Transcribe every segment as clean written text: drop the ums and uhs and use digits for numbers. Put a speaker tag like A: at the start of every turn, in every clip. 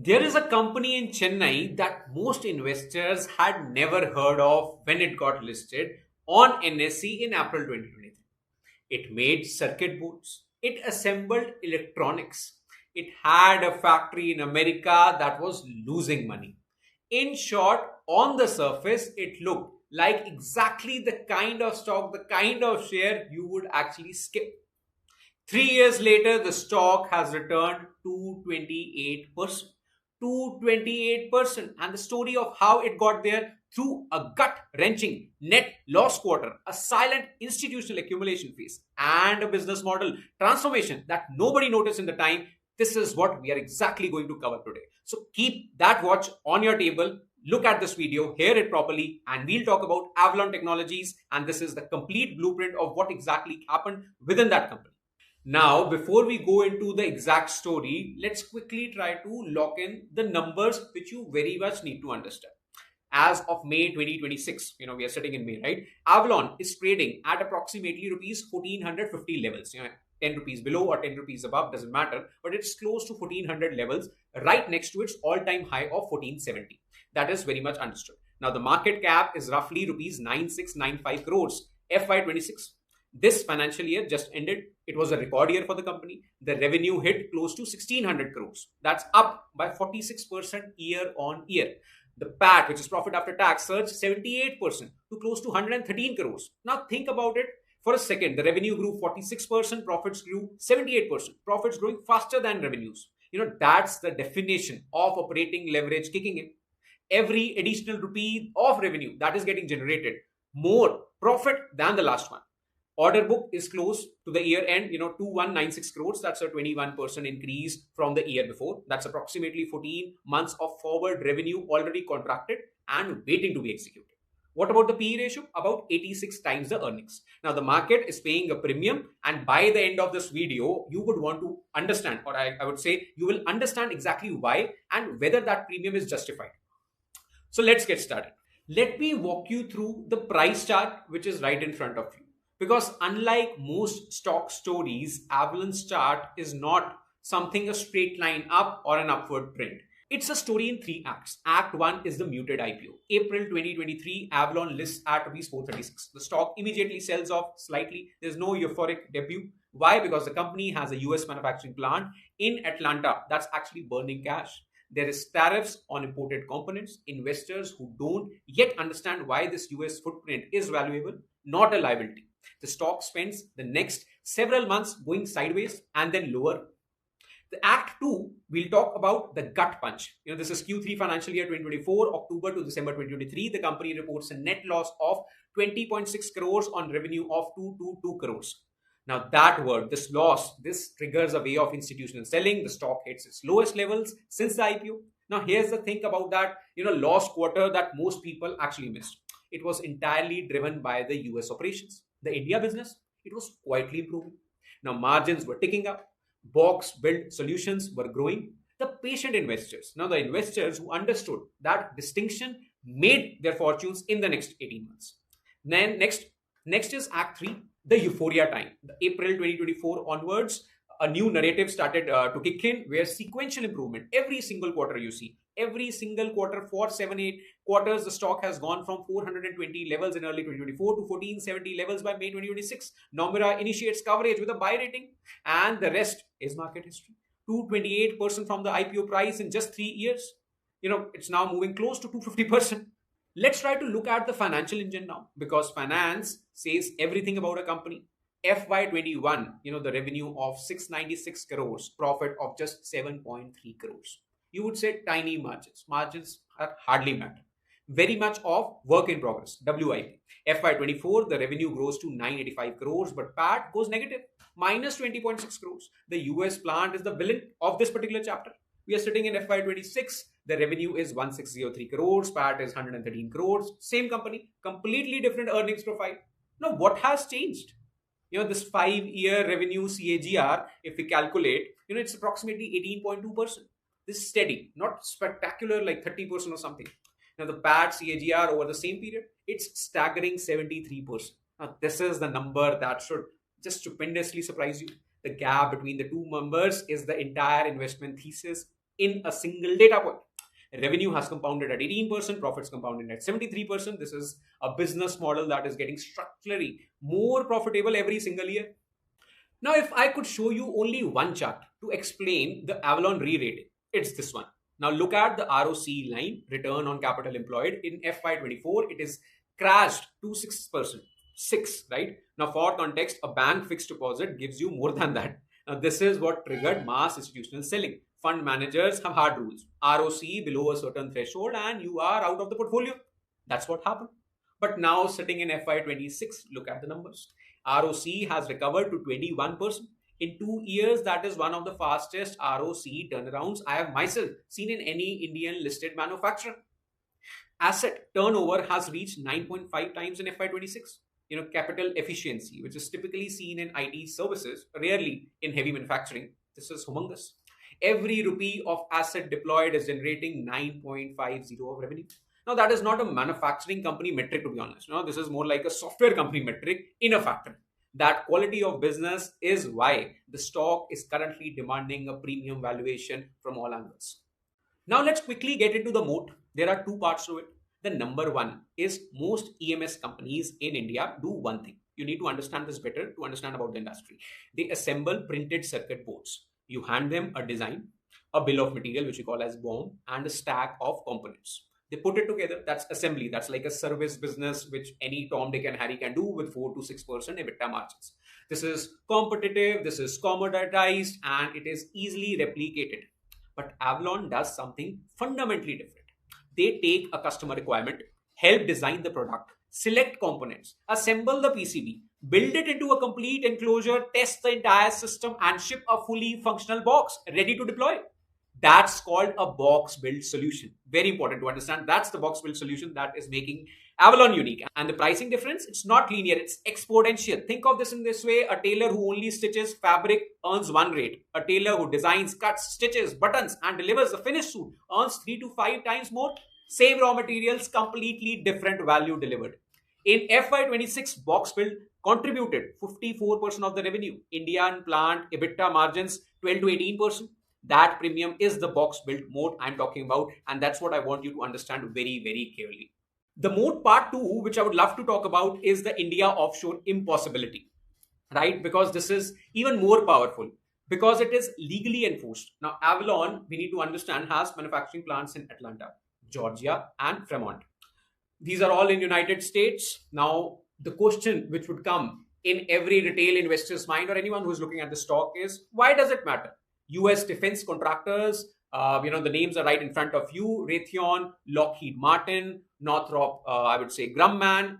A: There is a company in Chennai that most investors had never heard of when it got listed on NSE in April 2023. It made circuit boards, it assembled electronics, it had a factory in America that was losing money. In short, on the surface, it looked like exactly the kind of stock, the kind of share you would actually skip. 3 years later, the stock has returned 228%. 228%. And the story of how it got there through a gut wrenching net loss quarter, a silent institutional accumulation phase, and a business model transformation that nobody noticed in the time. This is what we are exactly going to cover today. So keep that watch on your table. Look at this video, hear it properly, and we'll talk about Avalon Technologies. And this is the complete blueprint of what exactly happened within that company. Now, before we go into the exact story, let's quickly try to lock in the numbers which you very much need to understand. As of May 2026, we are sitting in May, right? Avalon is trading at approximately rupees 1450 levels. 10 rupees below or 10 rupees above doesn't matter, but it's close to 1400 levels, right next to its all-time high of 1470. That is very much understood. Now, the market cap is roughly rupees 9695 crores. FY26. This financial year just ended. It was a record year for the company. The revenue hit close to 1600 crores. That's up by 46% year on year. The PAT, which is profit after tax, surged 78% to close to 113 crores. Now think about it for a second. The revenue grew 46%, profits grew 78%. Profits growing faster than revenues. That's the definition of operating leverage kicking in. Every additional rupee of revenue that is getting generated, more profit than the last one. Order book is close to the year end, 2196 crores. That's a 21% increase from the year before. That's approximately 14 months of forward revenue already contracted and waiting to be executed. What about the PE ratio? About 86 times the earnings. Now, the market is paying a premium, and by the end of this video, you would want to understand, or I would say you will understand exactly why and whether that premium is justified. So let's get started. Let me walk you through the price chart, which is right in front of you. Because unlike most stock stories, Avalon's chart is not something a straight line up or an upward trend. It's a story in three acts. Act 1 is the muted IPO. April 2023, Avalon lists at rupees 436. The stock immediately sells off slightly. There's no euphoric debut. Why? Because the company has a US manufacturing plant in Atlanta that's actually burning cash. There is tariffs on imported components. Investors who don't yet understand why this US footprint is valuable, not a liability. The stock spends the next several months going sideways and then lower. The Act 2, we'll talk about the gut punch. This is Q3 financial year 2024, October to December 2023. The company reports a net loss of 20.6 crores on revenue of 222 crores. Now that word, this loss, this triggers a way of institutional selling. The stock hits its lowest levels since the IPO. Now here's the thing about that, lost quarter that most people actually missed. It was entirely driven by the US operations. The India business, it was quietly improving. Now margins were ticking up. Box built solutions were growing. The patient investors, now the investors who understood that distinction made their fortunes in the next 18 months. Then next is Act 3, the euphoria time. The April 2024 onwards, a new narrative started to kick in where sequential improvement, every single quarter you see, every single quarter for 7-8 quarters, the stock has gone from 420 levels in early 2024 to 1470 levels by May 2026. Nomura initiates coverage with a buy rating, and the rest is market history. 228% from the IPO price in just 3 years. It's now moving close to 250%. Let's try to look at the financial engine now, because finance says everything about a company. FY21, the revenue of 696 crores, profit of just 7.3 crores. You would say tiny margins. Margins are hardly matter. Very much of work in progress, WIP. FY24, the revenue grows to 985 crores, but PAT goes negative, minus 20.6 crores. The US plant is the villain of this particular chapter. We are sitting in FY26. The revenue is 1603 crores, PAT is 113 crores. Same company, completely different earnings profile. Now, what has changed? This 5-year revenue CAGR, if we calculate, it's approximately 18.2%. This is steady, not spectacular like 30% or something. Now, the PAT CAGR over the same period, it's staggering 73%. Now, this is the number that should just stupendously surprise you. The gap between the two numbers is the entire investment thesis. in a single data point. Revenue has compounded at 18%, profits compounded at 73%. This is a business model that is getting structurally more profitable every single year. Now, if I could show you only one chart to explain the Avalon re-rating, it's this one. Now, look at the ROCE line, return on capital employed. In FY24, it is crashed to 6%. 6, right? Now, for context, a bank fixed deposit gives you more than that. Now, this is what triggered mass institutional selling. Fund managers have hard rules. ROCE below a certain threshold and you are out of the portfolio. That's what happened. But now, sitting in FY26, look at the numbers. ROCE has recovered to 21%. In 2 years, that is one of the fastest ROCE turnarounds I have myself seen in any Indian listed manufacturer. Asset turnover has reached 9.5 times in FY26. Capital efficiency, which is typically seen in IT services, rarely in heavy manufacturing. This is humongous. Every rupee of asset deployed is generating 9.50 of revenue. Now, that is not a manufacturing company metric, to be honest. This is more like a software company metric in a factory. That quality of business is why the stock is currently demanding a premium valuation from all angles. Now, let's quickly get into the moat. There are 2 parts to it. The number one is most EMS companies in India do one thing. You need to understand this better to understand about the industry. They assemble printed circuit boards. You hand them a design, a bill of material, which we call as BOM, and a stack of components. They put it together. That's assembly. That's like a service business, which any Tom, Dick, and Harry can do with 4 to 6% EBITDA margins. This is competitive, this is commoditized, and it is easily replicated. But Avalon does something fundamentally different. They take a customer requirement, help design the product, select components, assemble the PCB, build it into a complete enclosure, test the entire system, and ship a fully functional box ready to deploy. That's called a box build solution. Very important to understand. That's the box build solution that is making Avalon unique. And the pricing difference, it's not linear, it's exponential. Think of this in this way. A tailor who only stitches fabric earns 1 rate. A tailor who designs, cuts, stitches, buttons, and delivers a finished suit earns 3 to 5 times more. Same raw materials, completely different value delivered. In FY26, box build contributed 54% of the revenue. Indian plant EBITDA margins 12 to 18%. That premium is the box built moat I'm talking about, and that's what I want you to understand very, very clearly. The moat part 2, which I would love to talk about, is the India offshore impossibility, right? Because this is even more powerful because it is legally enforced. Now, Avalon, we need to understand, has manufacturing plants in Atlanta, Georgia, and Fremont. These are all in United States. Now, the question which would come in every retail investor's mind or anyone who's looking at the stock is, why does it matter? US defense contractors, the names are right in front of you: Raytheon, Lockheed Martin, Northrop, I would say Grumman.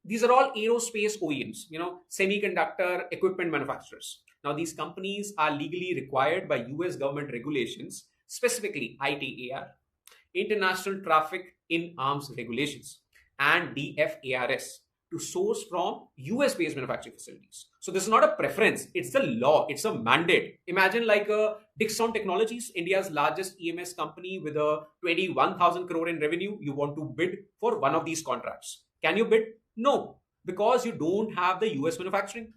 A: These are all aerospace OEMs, semiconductor equipment manufacturers. Now, these companies are legally required by US government regulations, specifically ITAR, International Traffic in Arms Regulations, and DFARS, to source from US-based manufacturing facilities. So this is not a preference, it's the law, it's a mandate. Imagine like a Dixon Technologies, India's largest EMS company with a 21,000 crore in revenue. You want to bid for one of these contracts. Can you bid? No, because you don't have the US manufacturing.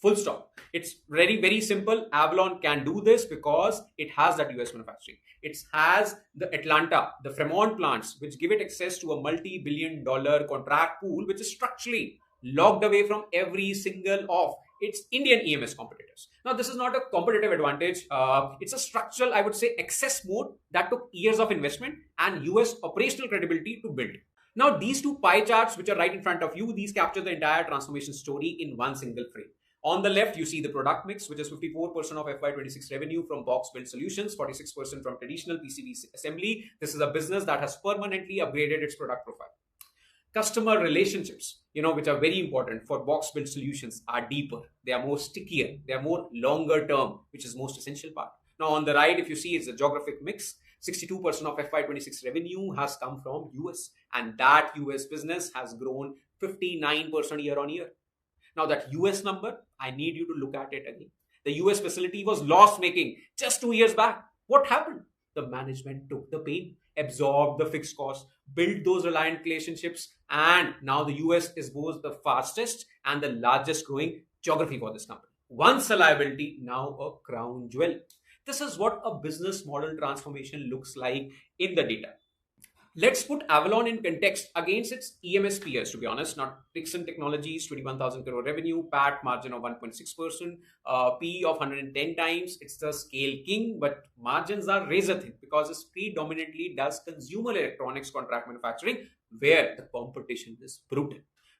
A: Full stop. It's very, very simple. Avalon can do this because it has that US manufacturing. It has the Atlanta, the Fremont plants, which give it access to a multi-billion-dollar contract pool, which is structurally locked away from every single of its Indian EMS competitors. Now, this is not a competitive advantage. It's a structural, I would say, excess mode that took years of investment and US operational credibility to build. Now, these 2 pie charts, which are right in front of you, these capture the entire transformation story in one single frame. On the left, you see the product mix, which is 54% of FY26 revenue from box build solutions, 46% from traditional PCB assembly. This is a business that has permanently upgraded its product profile. Customer relationships, which are very important for box build solutions, are deeper. They are more stickier. They are more longer term, which is most essential part. Now, on the right, if you see, it's a geographic mix. 62% of FY26 revenue has come from US, and that US business has grown 59% year on year. Now, that US number, I need you to look at it again. The US facility was loss-making just 2 years back. What happened? The management took the pain, absorbed the fixed costs, built those reliant relationships, and now the US is both the fastest and the largest growing geography for this company. Once a liability, now a crown jewel. This is what a business model transformation looks like in the data. Let's put Avalon in context against its EMS peers, to be honest. Not Dixon Technologies, 21,000 crore revenue, PAT margin of 1.6%, PE of 110 times. It's the scale king, but margins are razor thin because it predominantly does consumer electronics contract manufacturing, where the competition is brutal.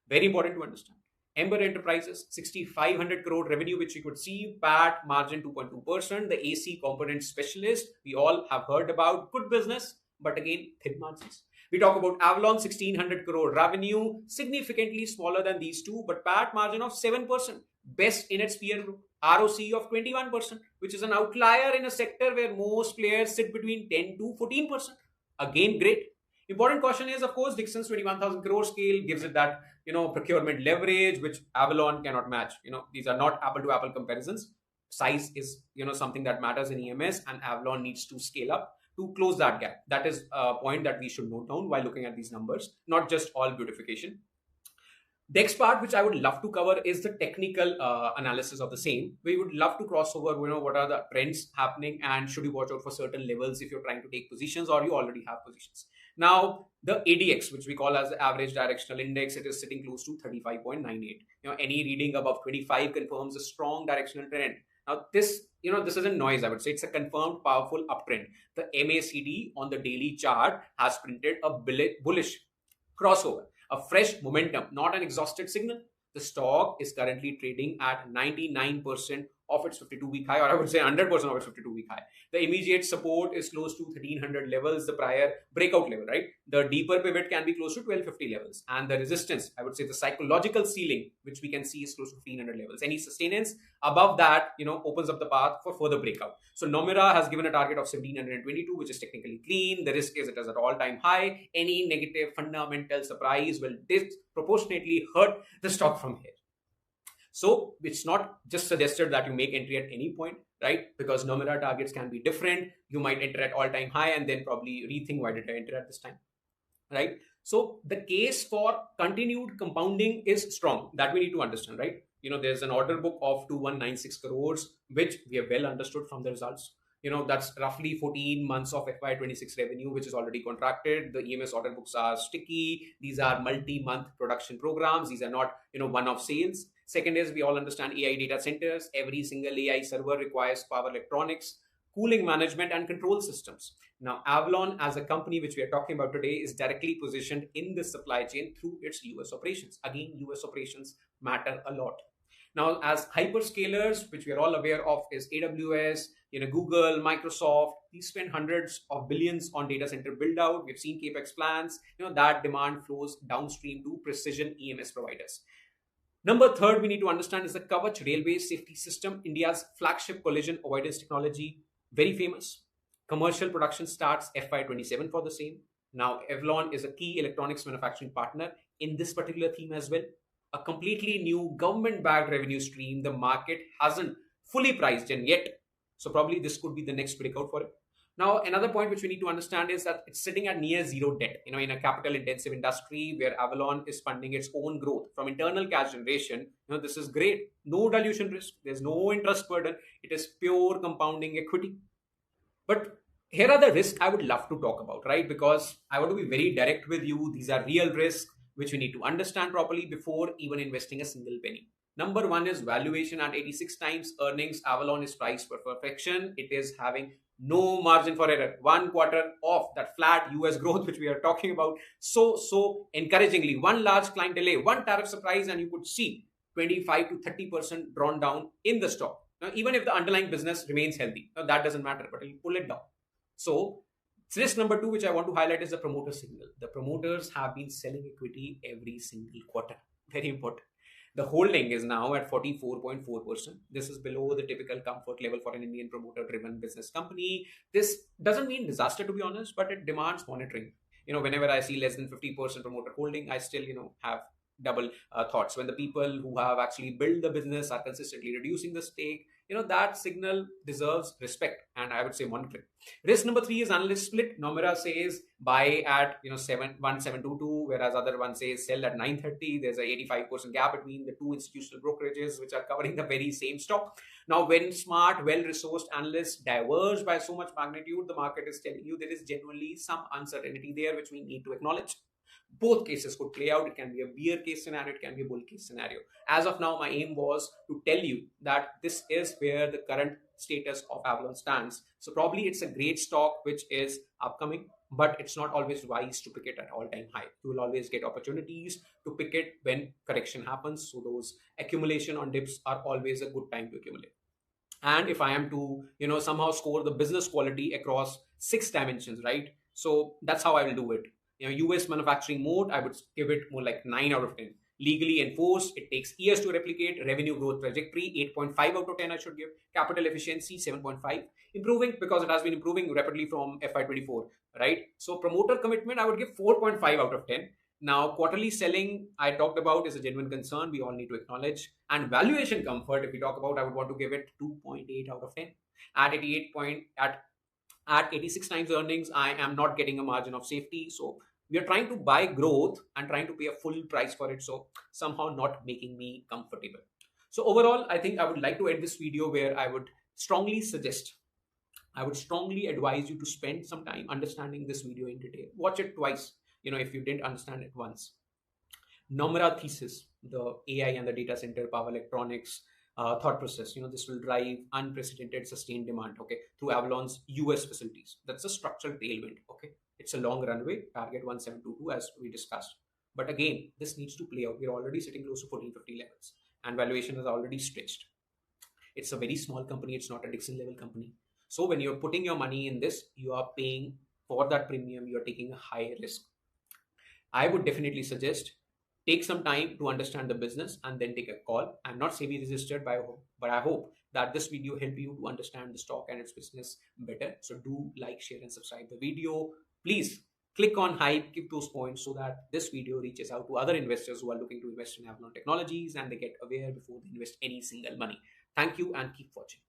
A: Very important to understand. Ember Enterprises, 6,500 crore revenue, which you could see, PAT margin 2.2%. The AC component specialist, we all have heard about, good business, but again, thin margins. We talk about Avalon, 1,600 crore revenue, significantly smaller than these two, but PAT margin of 7%, best in its peer group. ROCE of 21%, which is an outlier in a sector where most players sit between 10 to 14%. Again, great. Important caution is, of course, Dixon's 21,000 crore scale gives it that, procurement leverage, which Avalon cannot match. These are not apple to apple comparisons. Size is, something that matters in EMS, and Avalon needs to scale up to close that gap. That is a point that we should note down while looking at these numbers, not just all beautification. Next part, which I would love to cover, is the technical analysis of the same. We would love to cross over, what are the trends happening and should you watch out for certain levels if you're trying to take positions or you already have positions. Now, the ADX, which we call as the average directional index, it is sitting close to 35.98. Any reading above 25 confirms a strong directional trend. Now, this isn't noise, I would say. It's a confirmed powerful uptrend. The MACD on the daily chart has printed a bullish crossover, a fresh momentum, not an exhausted signal. The stock is currently trading at 99% of its 52-week high, or I would say 100% of its 52-week high. The immediate support is close to 1300 levels, the prior breakout level, right? The deeper pivot can be close to 1250 levels. And the resistance, I would say the psychological ceiling, which we can see is close to 1500 levels. Any sustenance above that, opens up the path for further breakout. So Nomura has given a target of 1722, which is technically clean. The risk is it is at all-time high. Any negative fundamental surprise will disproportionately hurt the stock from here. So it's not just suggested that you make entry at any point, right? Because Nomura targets can be different. You might enter at all-time high and then probably rethink, why did I enter at this time, right? So the case for continued compounding is strong. That we need to understand, right? There's an order book of 2196 crores, which we have well understood from the results. That's roughly 14 months of FY26 revenue, which is already contracted. The EMS order books are sticky. These are multi-month production programs. These are not, one-off sales. Second is, we all understand AI data centers. Every single AI server requires power electronics, cooling management, and control systems. Now, Avalon as a company, which we are talking about today, is directly positioned in this supply chain through its US operations. Again, US operations matter a lot. Now, as hyperscalers, which we are all aware of, is AWS, Google, Microsoft, these spend hundreds of billions on data center build out. We've seen CapEx plans. That demand flows downstream to precision EMS providers. Number third, we need to understand is the Kavach railway safety system, India's flagship collision avoidance technology, very famous. Commercial production starts FY27 for the same. Now, Avalon is a key electronics manufacturing partner in this particular theme as well. A completely new government-backed revenue stream the market hasn't fully priced in yet. So probably this could be the next breakout for it. Now, another point which we need to understand is that it's sitting at near zero debt, in a capital intensive industry where Avalon is funding its own growth from internal cash generation. This is great. No dilution risk. There's no interest burden. It is pure compounding equity. But here are the risks I would love to talk about, right? Because I want to be very direct with you. These are real risks which we need to understand properly before even investing a single penny. Number one is valuation at 86 times earnings. Avalon is priced for perfection. It is having no margin for error. 1 quarter of that flat US growth, which we are talking about. So encouragingly, one large client delay, one tariff surprise, and you could see 25 to 30% drawn down in the stock. Now, even if the underlying business remains healthy, now that doesn't matter, but it'll pull it down. So risk number two, which I want to highlight, is the promoter signal. The promoters have been selling equity every single quarter. Very important. The holding is now at 44.4%. This is below the typical comfort level for an Indian promoter-driven business company. This doesn't mean disaster, to be honest, but it demands monitoring. Whenever I see less than 50% promoter holding, I still, have double thoughts. When the people who have actually built the business are consistently reducing the stake, that signal deserves respect, and I would say monitoring. Risk number three is analyst split. Nomura says buy at 71722, whereas other one says sell at 930. There's a 85% gap between the two institutional brokerages which are covering the very same stock. Now, when smart, well-resourced analysts diverge by so much magnitude, the market is telling you there is genuinely some uncertainty there which we need to acknowledge. Both cases could play out. It can be a bear case scenario, it can be a bull case scenario. As of now, my aim was to tell you that this is where the current status of Avalon stands. So probably it's a great stock which is upcoming, but it's not always wise to pick it at all-time high. You will always get opportunities to pick it when correction happens. So those accumulation on dips are always a good time to accumulate. And if I am to somehow score the business quality across 6 dimensions, right? So that's how I will do it. US manufacturing Moat, I would give it more like 9 out of 10. Legally enforced, it takes years to replicate. Revenue growth trajectory, 8.5 out of 10 I should give. Capital efficiency, 7.5. Improving because it has been improving rapidly from FY24, right? So promoter commitment, I would give 4.5 out of 10. Now, quarterly selling, I talked about, is a genuine concern. We all need to acknowledge. And valuation comfort, if we talk about, I would want to give it 2.8 out of 10. At 86 times earnings, I am not getting a margin of safety. So we are trying to buy growth and trying to pay a full price for it. So somehow not making me comfortable. So overall, I think I would like to end this video where I would strongly advise you to spend some time understanding this video in detail. Watch it twice, if you didn't understand it once. Nomura thesis, the AI and the data center, power electronics, thought process, this will drive unprecedented sustained demand, okay, through Avalon's US facilities. That's a structural tailwind, okay. It's a long runway, target 1722 as we discussed. But again, this needs to play out. We're already sitting close to 1450 levels and valuation is already stretched. It's a very small company. It's not a Dixon level company. So when you're putting your money in this, you are paying for that premium. You're taking a high risk. I would definitely suggest take some time to understand the business and then take a call. I'm not SEBI registered, but I hope that this video helped you to understand the stock and its business better. So do like, share, and subscribe the video. Please click on hype, keep those points so that this video reaches out to other investors who are looking to invest in Avalon Technologies and they get aware before they invest any single money. Thank you and keep watching.